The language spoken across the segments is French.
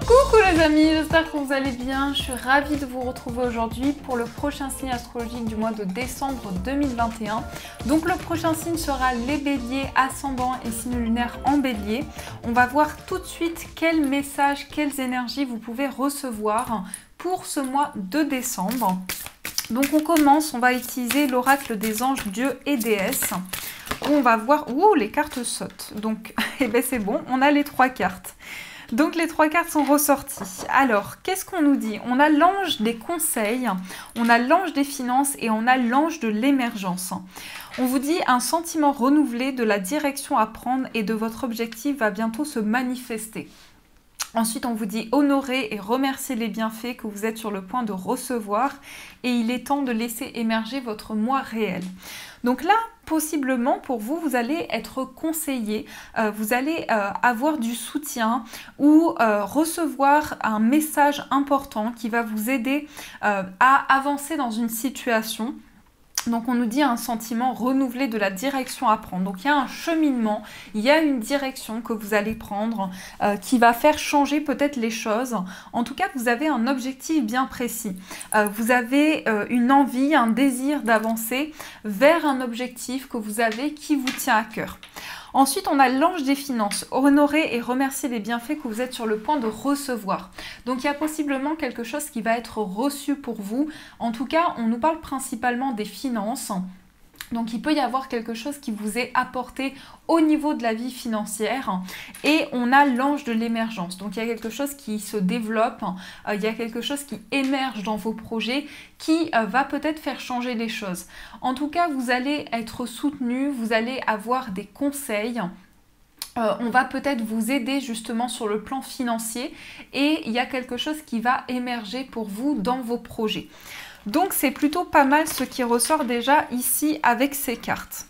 Coucou les amis, j'espère que vous allez bien. Je suis ravie de vous retrouver aujourd'hui pour le prochain signe astrologique du mois de décembre 2021. Donc le prochain signe sera les béliers, ascendant et signe lunaire en bélier. On va voir tout de suite quels messages, quelles énergies vous pouvez recevoir pour ce mois de décembre. Donc on commence, on va utiliser l'oracle des anges, dieux et déesses. On va voir, ouh, les cartes sautent. Donc, eh ben c'est bon, on a les 3 cartes. Donc les 3 cartes sont ressorties. Alors, qu'est-ce qu'on nous dit? On a l'ange des conseils, on a l'ange des finances et on a l'ange de l'émergence. On vous dit un sentiment renouvelé de la direction à prendre et de votre objectif va bientôt se manifester. Ensuite, on vous dit honorer et remercier les bienfaits que vous êtes sur le point de recevoir et il est temps de laisser émerger votre moi réel. Donc là, possiblement pour vous, vous allez être conseillé, vous allez avoir du soutien ou recevoir un message important qui va vous aider à avancer dans une situation. Donc on nous dit un sentiment renouvelé de la direction à prendre. Donc il y a un cheminement, il y a une direction que vous allez prendre qui va faire changer peut-être les choses. En tout cas, vous avez un objectif bien précis. Vous avez une envie, un désir d'avancer vers un objectif que vous avez qui vous tient à cœur. Ensuite, on a l'ange des finances, honorer et remercier les bienfaits que vous êtes sur le point de recevoir. Donc, il y a possiblement quelque chose qui va être reçu pour vous. En tout cas, on nous parle principalement des finances. Donc, il peut y avoir quelque chose qui vous est apporté au niveau de la vie financière. Et on a l'ange de l'émergence. Donc, il y a quelque chose qui se développe, il y a quelque chose qui émerge dans vos projets qui va peut-être faire changer les choses. En tout cas, vous allez être soutenu, vous allez avoir des conseils. On va peut-être vous aider justement sur le plan financier et il y a quelque chose qui va émerger pour vous dans vos projets. Donc c'est plutôt pas mal ce qui ressort déjà ici avec ces cartes.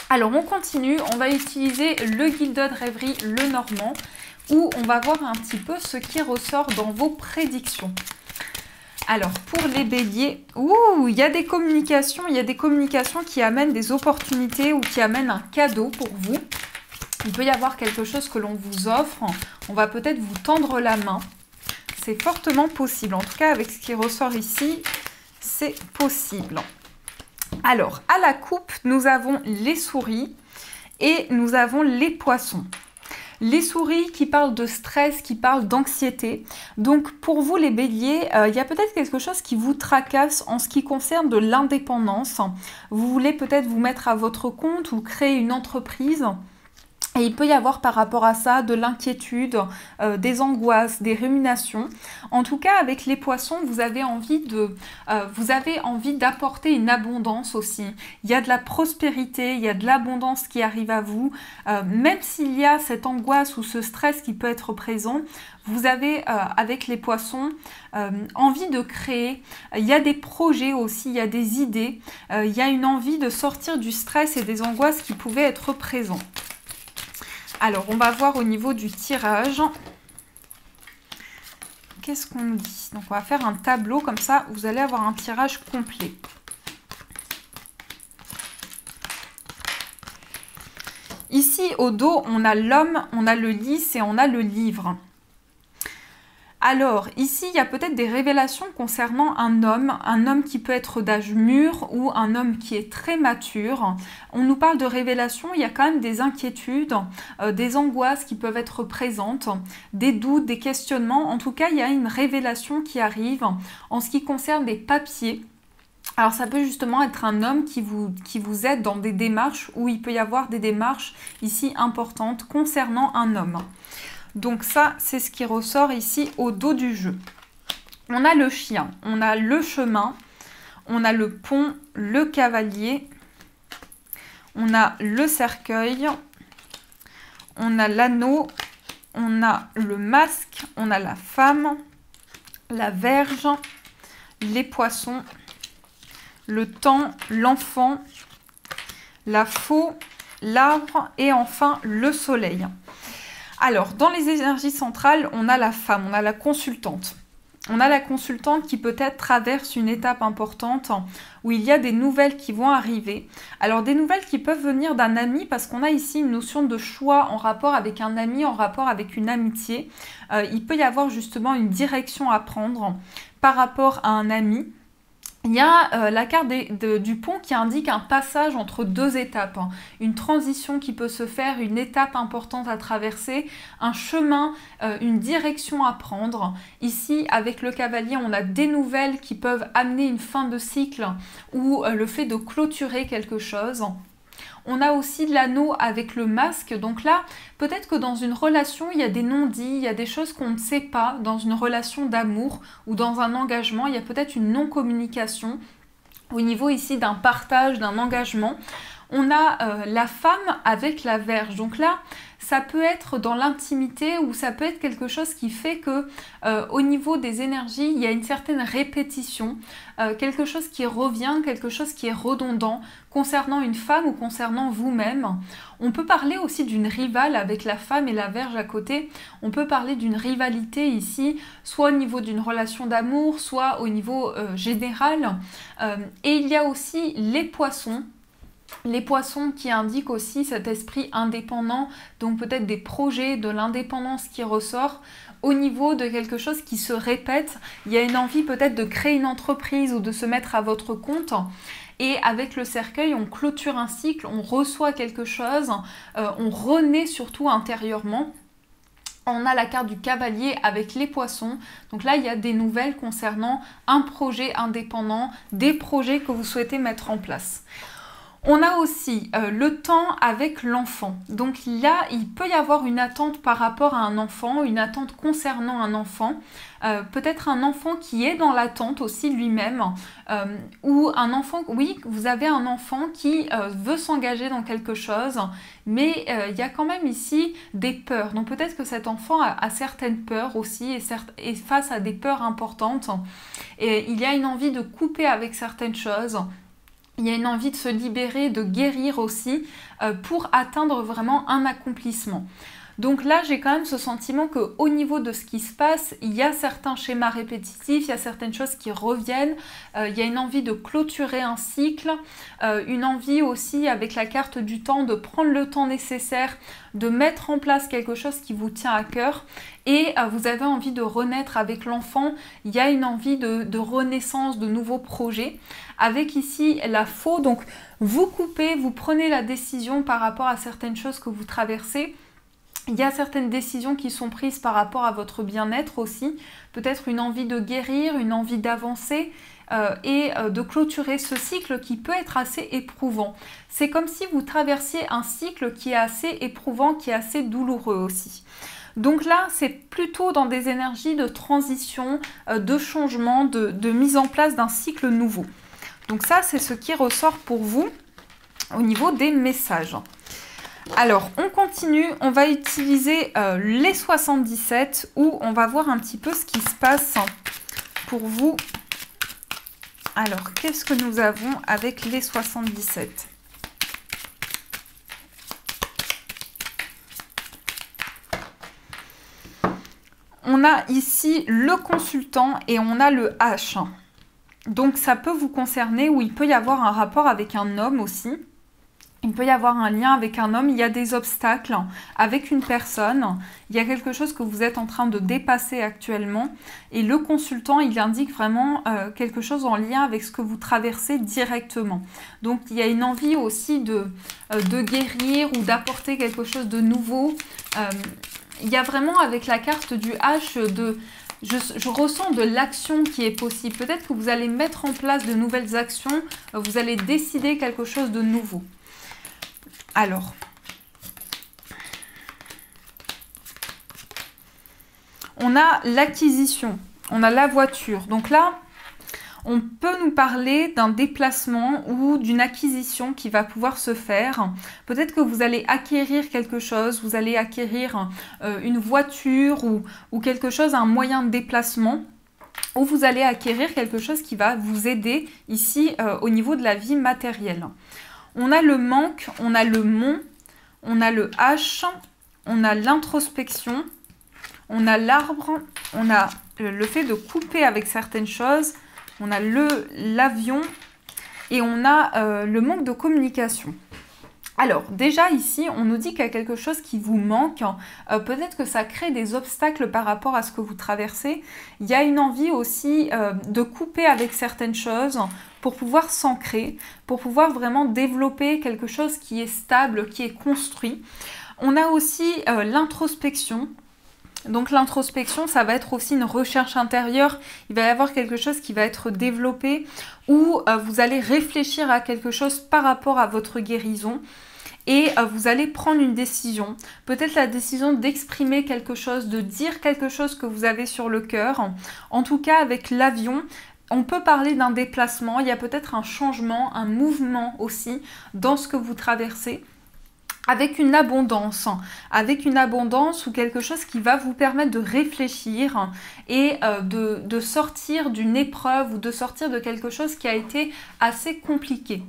Alors on continue, on va utiliser le Gilded Rêverie, le Normand, où on va voir un petit peu ce qui ressort dans vos prédictions. Alors pour les béliers, il y a des communications qui amènent des opportunités ou qui amènent un cadeau pour vous. Il peut y avoir quelque chose que l'on vous offre, on va peut-être vous tendre la main. C'est fortement possible, en tout cas avec ce qui ressort ici, c'est possible. Alors, à la coupe, nous avons les souris et nous avons les poissons. Les souris qui parlent de stress, qui parlent d'anxiété. Donc, pour vous, les béliers, il y a peut-être quelque chose qui vous tracasse en ce qui concerne de l'indépendance. Vous voulez peut-être vous mettre à votre compte ou créer une entreprise. Et il peut y avoir par rapport à ça de l'inquiétude, des angoisses, des ruminations. En tout cas, avec les poissons, vous avez envie d'apporter une abondance aussi. Il y a de la prospérité, il y a de l'abondance qui arrive à vous. Même s'il y a cette angoisse ou ce stress qui peut être présent, vous avez, avec les poissons, envie de créer. Il y a des projets aussi, il y a des idées. Il y a une envie de sortir du stress et des angoisses qui pouvaient être présents. Alors, on va voir au niveau du tirage. Qu'est-ce qu'on nous dit? Donc, on va faire un tableau comme ça. Vous allez avoir un tirage complet. Ici, au dos, on a l'homme, on a le lys et on a le livre. Alors, ici, il y a peut-être des révélations concernant un homme qui peut être d'âge mûr ou un homme qui est très mature. On nous parle de révélations, il y a quand même des inquiétudes, des angoisses qui peuvent être présentes, des doutes, des questionnements. En tout cas, il y a une révélation qui arrive en ce qui concerne des papiers. Alors, ça peut justement être un homme qui vous aide dans des démarches où il peut y avoir des démarches ici importantes concernant un homme. Donc ça, c'est ce qui ressort ici au dos du jeu. On a le chien, on a le chemin, on a le pont, le cavalier, on a le cercueil, on a l'anneau, on a le masque, on a la femme, la verge, les poissons, le temps, l'enfant, la faux, l'arbre et enfin le soleil. Alors, dans les énergies centrales, on a la femme, on a la consultante. On a la consultante qui peut-être traverse une étape importante où il y a des nouvelles qui vont arriver. Alors des nouvelles qui peuvent venir d'un ami parce qu'on a ici une notion de choix en rapport avec un ami, en rapport avec une amitié. Il peut y avoir justement une direction à prendre par rapport à un ami. Il y a la carte du pont qui indique un passage entre deux étapes, hein. Une transition qui peut se faire, une étape importante à traverser, un chemin, une direction à prendre. Ici, avec le cavalier, on a des nouvelles qui peuvent amener une fin de cycle ou le fait de clôturer quelque chose. On a aussi de l'anneau avec le masque. Donc là, peut-être que dans une relation, il y a des non-dits, il y a des choses qu'on ne sait pas dans une relation d'amour ou dans un engagement. Il y a peut-être une non-communication au niveau ici d'un partage, d'un engagement. On a la femme avec la Vierge. Donc là, ça peut être dans l'intimité ou ça peut être quelque chose qui fait que au niveau des énergies, il y a une certaine répétition, quelque chose qui revient, quelque chose qui est redondant concernant une femme ou concernant vous-même. On peut parler aussi d'une rivale avec la femme et la Vierge à côté. On peut parler d'une rivalité ici, soit au niveau d'une relation d'amour, soit au niveau général. Et il y a aussi les poissons. Les poissons qui indiquent aussi cet esprit indépendant, donc peut-être des projets, de l'indépendance qui ressort au niveau de quelque chose qui se répète. Il y a une envie peut-être de créer une entreprise ou de se mettre à votre compte. Et avec le cercueil, on clôture un cycle, on reçoit quelque chose, on renaît surtout intérieurement. On a la carte du cavalier avec les poissons. Donc là, il y a des nouvelles concernant un projet indépendant, des projets que vous souhaitez mettre en place. On a aussi le temps avec l'enfant. Donc là, il peut y avoir une attente par rapport à un enfant, une attente concernant un enfant. Peut-être un enfant qui est dans l'attente aussi lui-même. Ou un enfant, oui, vous avez un enfant qui veut s'engager dans quelque chose, mais il y a quand même ici des peurs. Donc peut-être que cet enfant a certaines peurs aussi et face à des peurs importantes. Et il y a une envie de couper avec certaines choses. Il y a une envie de se libérer, de guérir aussi pour atteindre vraiment un accomplissement. Donc là, j'ai quand même ce sentiment qu'au niveau de ce qui se passe, il y a certains schémas répétitifs, il y a certaines choses qui reviennent, il y a une envie de clôturer un cycle, une envie aussi avec la carte du temps de prendre le temps nécessaire, de mettre en place quelque chose qui vous tient à cœur et vous avez envie de renaître avec l'enfant, il y a une envie de renaissance, de nouveaux projets. Avec ici la faux, donc vous coupez, vous prenez la décision par rapport à certaines choses que vous traversez. Il y a certaines décisions qui sont prises par rapport à votre bien-être aussi. Peut-être une envie de guérir, une envie d'avancer et de clôturer ce cycle qui peut être assez éprouvant. C'est comme si vous traversiez un cycle qui est assez éprouvant, qui est assez douloureux aussi. Donc là, c'est plutôt dans des énergies de transition, de changement, de mise en place d'un cycle nouveau. Donc ça, c'est ce qui ressort pour vous au niveau des messages. Alors, on continue, on va utiliser les 77 où on va voir un petit peu ce qui se passe pour vous. Alors, qu'est-ce que nous avons avec les 77 ? On a ici le consultant et on a le H. Donc, ça peut vous concerner ou il peut y avoir un rapport avec un homme aussi. Il peut y avoir un lien avec un homme, il y a des obstacles avec une personne, il y a quelque chose que vous êtes en train de dépasser actuellement et le consultant, il indique vraiment quelque chose en lien avec ce que vous traversez directement. Donc il y a une envie aussi de guérir ou d'apporter quelque chose de nouveau. Il y a vraiment avec la carte du H je ressens de l'action qui est possible. Peut-être que vous allez mettre en place de nouvelles actions, vous allez décider quelque chose de nouveau. Alors, on a l'acquisition, on a la voiture. Donc là, on peut nous parler d'un déplacement ou d'une acquisition qui va pouvoir se faire. Peut-être que vous allez acquérir quelque chose, vous allez acquérir une voiture ou quelque chose, un moyen de déplacement. Ou vous allez acquérir quelque chose qui va vous aider ici au niveau de la vie matérielle. On a le manque, on a le mont, on a le H, on a l'introspection, on a l'arbre on a le fait de couper avec certaines choses, on a l'avion et on a le manque de communication. Alors déjà ici, on nous dit qu'il y a quelque chose qui vous manque, peut-être que ça crée des obstacles par rapport à ce que vous traversez. Il y a une envie aussi de couper avec certaines choses pour pouvoir s'ancrer, pour pouvoir vraiment développer quelque chose qui est stable, qui est construit. On a aussi l'introspection. Donc l'introspection, ça va être aussi une recherche intérieure, il va y avoir quelque chose qui va être développé où vous allez réfléchir à quelque chose par rapport à votre guérison et vous allez prendre une décision, peut-être la décision d'exprimer quelque chose, de dire quelque chose que vous avez sur le cœur. En tout cas avec l'avion, on peut parler d'un déplacement, il y a peut-être un changement, un mouvement aussi dans ce que vous traversez. Avec une abondance ou quelque chose qui va vous permettre de réfléchir et de sortir d'une épreuve ou de sortir de quelque chose qui a été assez compliqué.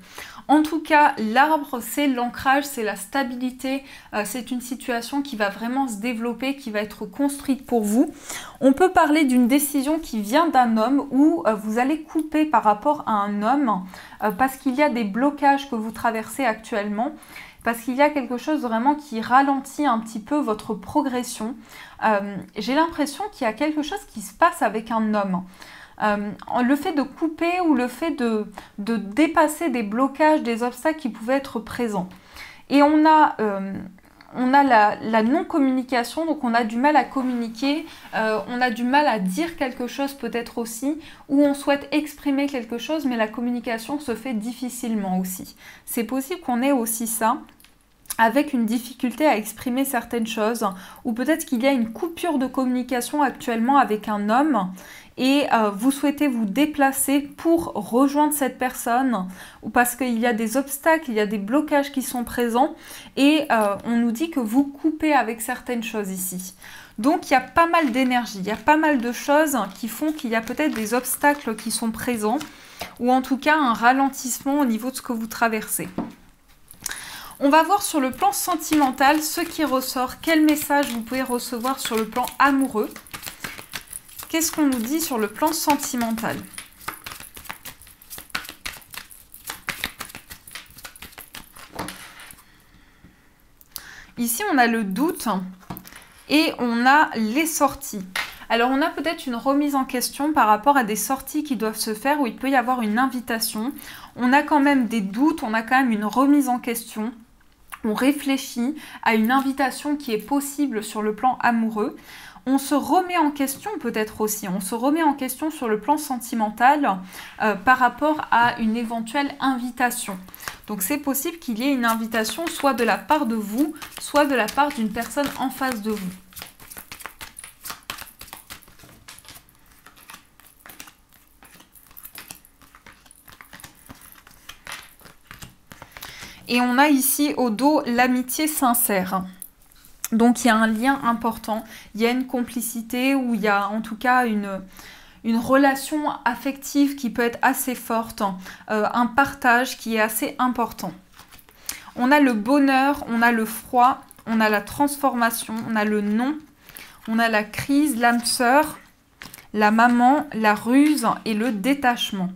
En tout cas, l'arbre, c'est l'ancrage, c'est la stabilité, c'est une situation qui va vraiment se développer, qui va être construite pour vous. On peut parler d'une décision qui vient d'un homme où vous allez couper par rapport à un homme parce qu'il y a des blocages que vous traversez actuellement. Parce qu'il y a quelque chose vraiment qui ralentit un petit peu votre progression. J'ai l'impression qu'il y a quelque chose qui se passe avec un homme. Le fait de couper ou le fait de dépasser des blocages, des obstacles qui pouvaient être présents. Et on a la non-communication, donc on a du mal à communiquer, on a du mal à dire quelque chose peut-être aussi, ou on souhaite exprimer quelque chose, mais la communication se fait difficilement aussi. C'est possible qu'on ait aussi ça, avec une difficulté à exprimer certaines choses, ou peut-être qu'il y a une coupure de communication actuellement avec un homme, et vous souhaitez vous déplacer pour rejoindre cette personne ou parce qu'il y a des obstacles, il y a des blocages qui sont présents et on nous dit que vous coupez avec certaines choses ici. Donc il y a pas mal d'énergie, il y a pas mal de choses qui font qu'il y a peut-être des obstacles qui sont présents ou en tout cas un ralentissement au niveau de ce que vous traversez. On va voir sur le plan sentimental ce qui ressort, quel message vous pouvez recevoir sur le plan amoureux. Qu'est-ce qu'on nous dit sur le plan sentimental? Ici, on a le doute et on a les sorties. Alors, on a peut-être une remise en question par rapport à des sorties qui doivent se faire où il peut y avoir une invitation. On a quand même des doutes, on a quand même une remise en question. On réfléchit à une invitation qui est possible sur le plan amoureux. On se remet en question peut-être aussi, on se remet en question sur le plan sentimental par rapport à une éventuelle invitation. Donc c'est possible qu'il y ait une invitation soit de la part de vous, soit de la part d'une personne en face de vous. Et on a ici au dos l'amitié sincère. Donc il y a un lien important, il y a une complicité ou il y a en tout cas une relation affective qui peut être assez forte, un partage qui est assez important. On a le bonheur, on a le froid, on a la transformation, on a le non, on a la crise, l'âme sœur, la maman, la ruse et le détachement.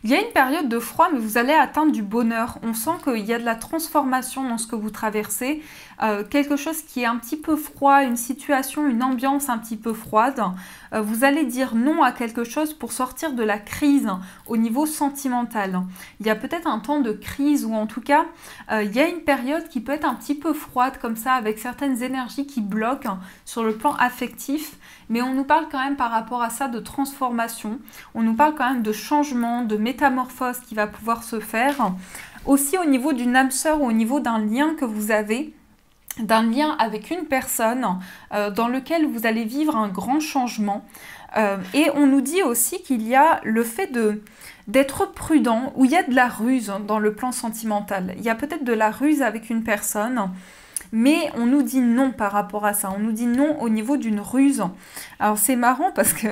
Il y a une période de froid, mais vous allez atteindre du bonheur. On sent qu'il y a de la transformation dans ce que vous traversez. Quelque chose qui est un petit peu froid, une situation, une ambiance un petit peu froide. Vous allez dire non à quelque chose pour sortir de la crise au niveau sentimental. Il y a peut-être un temps de crise ou en tout cas, il y a une période qui peut être un petit peu froide comme ça, avec certaines énergies qui bloquent sur le plan affectif. Mais on nous parle quand même par rapport à ça de transformation. On nous parle quand même de changement, de métamorphose qui va pouvoir se faire. Aussi au niveau d'une âme sœur ou au niveau d'un lien que vous avez, d'un lien avec une personne dans lequel vous allez vivre un grand changement. Et on nous dit aussi qu'il y a le fait d'être prudent, où il y a de la ruse dans le plan sentimental. Il y a peut-être de la ruse avec une personne, mais on nous dit non par rapport à ça. On nous dit non au niveau d'une ruse. Alors c'est marrant parce que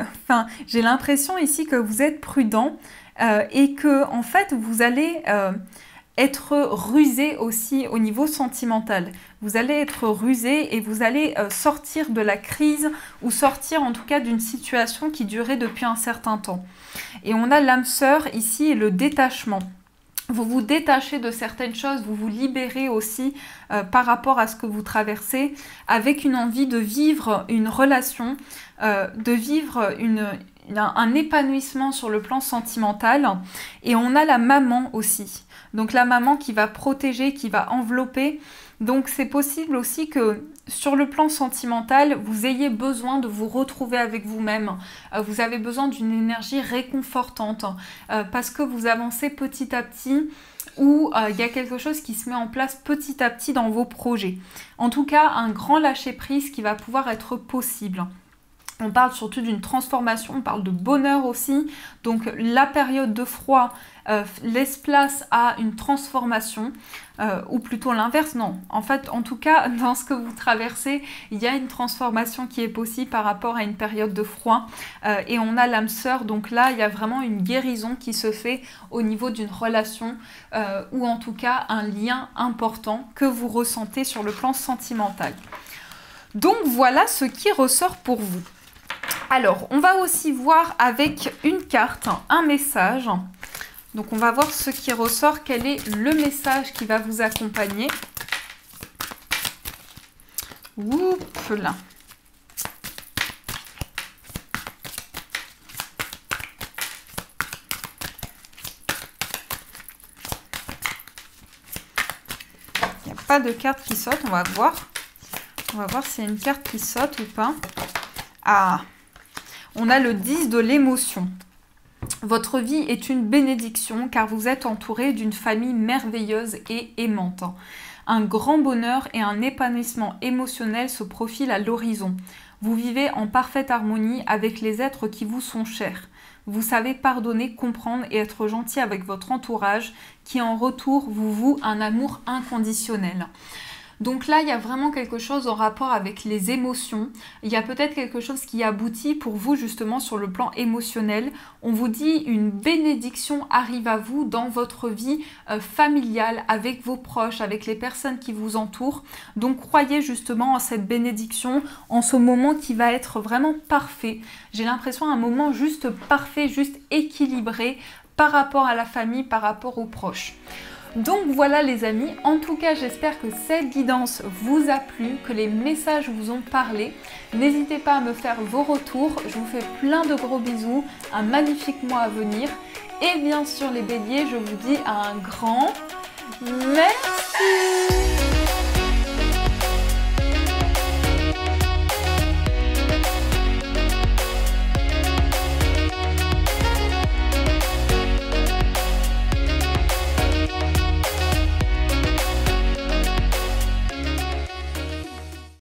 j'ai l'impression ici que vous êtes prudent et que en fait vous allez être rusé aussi au niveau sentimental. Vous allez être rusé et vous allez sortir de la crise ou sortir en tout cas d'une situation qui durait depuis un certain temps. Et on a l'âme sœur ici et le détachement. Vous vous détachez de certaines choses, vous vous libérez aussi par rapport à ce que vous traversez avec une envie de vivre une relation, de vivre un épanouissement sur le plan sentimental. Et on a la maman aussi. Donc la maman qui va protéger, qui va envelopper. Donc c'est possible aussi que sur le plan sentimental, vous ayez besoin de vous retrouver avec vous-même. Vous avez besoin d'une énergie réconfortante parce que vous avancez petit à petit ou il y a quelque chose qui se met en place petit à petit dans vos projets. En tout cas, un grand lâcher-prise qui va pouvoir être possible. On parle surtout d'une transformation, on parle de bonheur aussi. Donc la période de froid laisse place à une transformation, ou plutôt l'inverse, non. En fait, en tout cas, dans ce que vous traversez, il y a une transformation qui est possible par rapport à une période de froid. Et on a l'âme sœur, donc là, il y a vraiment une guérison qui se fait au niveau d'une relation, ou en tout cas un lien important que vous ressentez sur le plan sentimental. Donc voilà ce qui ressort pour vous. Alors, on va aussi voir avec une carte, un message. Donc, on va voir ce qui ressort, quel est le message qui va vous accompagner. Oups là. Il n'y a pas de carte qui saute, on va voir. On va voir s'il y a une carte qui saute ou pas. Ah, on a le 10 de l'émotion. Votre vie est une bénédiction car vous êtes entouré d'une famille merveilleuse et aimante. Un grand bonheur et un épanouissement émotionnel se profilent à l'horizon. Vous vivez en parfaite harmonie avec les êtres qui vous sont chers. Vous savez pardonner, comprendre et être gentil avec votre entourage qui en retour vous voue un amour inconditionnel. Donc là, il y a vraiment quelque chose en rapport avec les émotions. Il y a peut-être quelque chose qui aboutit pour vous justement sur le plan émotionnel. On vous dit une bénédiction arrive à vous dans votre vie familiale, avec vos proches, avec les personnes qui vous entourent. Donc croyez justement en cette bénédiction, en ce moment qui va être vraiment parfait. J'ai l'impression un moment juste parfait, juste équilibré par rapport à la famille, par rapport aux proches. Donc voilà les amis, en tout cas j'espère que cette guidance vous a plu, que les messages vous ont parlé. N'hésitez pas à me faire vos retours, je vous fais plein de gros bisous, un magnifique mois à venir. Et bien sûr les béliers, je vous dis un grand merci.